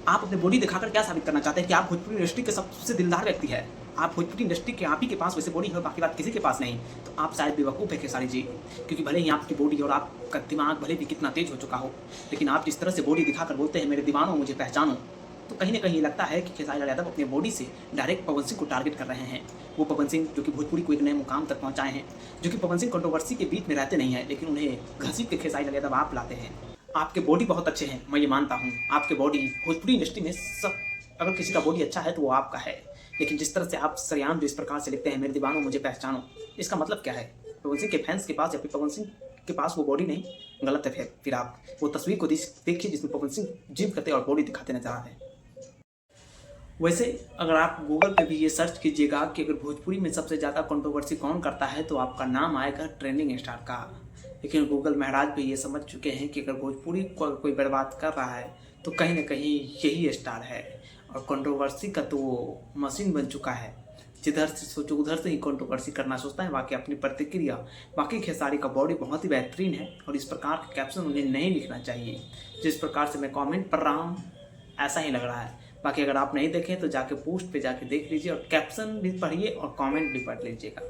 आप अपने बॉडी दिखाकर क्या साबित करना चाहते हैं कि आप भोजपुरी इंडस्ट्री के सबसे दिलदार व्यक्ति है। आप भोजपुरी इंडस्ट्री के आप ही के पास वैसे बॉडी है, बाकी बात किसी के पास नहीं। तो आप शायद बेवकूफ़ है खेसारी जी, क्योंकि भले ही आपकी बॉडी और आपका दिमाग भले भी कितना तेज हो चुका हो, लेकिन आप जिस तरह से बॉडी दिखाकर बोलते हैं मेरे दीवानों मुझे पहचानो, तो कहीं न कहीं लगता है कि खेसारी लाल यादव अपने बॉडी से डायरेक्ट पवन सिंह को टारगेट कर रहे हैं। वो पवन सिंह जो कि भोजपुरी को एक नए मुकाम तक पहुँचाए हैं, जो कि पवन सिंह कंट्रोवर्सी के बीच में रहते नहीं हैं, लेकिन उन्हें घसीट के खेसारी लाल यादव आप लाते हैं। आपके बॉडी बहुत अच्छे हैं, मैं ये मानता हूँ। आपके बॉडी भोजपुरी इंडस्ट्री में सब, अगर किसी का बॉडी अच्छा है तो वो आपका है। लेकिन जिस तरह से आप सरेआम जो इस प्रकार से लिखते हैं मेरे दीवानों मुझे पहचानो, इसका मतलब क्या है? पवन सिंह के फैंस के पास या फिर पवन सिंह के पास वो बॉडी नहीं, गलत है। फिर आप वो तस्वीर को देखिए जिसमें पवन सिंह जिम करते और बॉडी दिखाते नजर आ रहे हैं। वैसे अगर आप गूगल पे भी ये सर्च कीजिएगा कि अगर भोजपुरी में सबसे ज़्यादा कंट्रोवर्सी कौन करता है, तो आपका नाम आएगा ट्रेंडिंग स्टार का। लेकिन गूगल महाराज भी ये समझ चुके हैं कि अगर भोजपुरी को कोई बर्बाद कर रहा है तो कहीं ना कहीं यही स्टार है। और कंट्रोवर्सी का तो वो मशीन बन चुका है, जिधर से सोचो उधर से ही कंट्रोवर्सी करना सोचता है। बाकी अपनी प्रतिक्रिया, बाकी खेसारी का बॉडी बहुत ही बेहतरीन है और इस प्रकार का कैप्शन उन्हें नहीं लिखना चाहिए। जिस प्रकार से मैं कमेंट पढ़ रहा हूँ ऐसा ही लग रहा है। बाकी अगर आप नहीं देखें तो जाके पोस्ट पे जाके देख लीजिए और कैप्शन भी पढ़िए और कमेंट भी पढ़ लीजिएगा।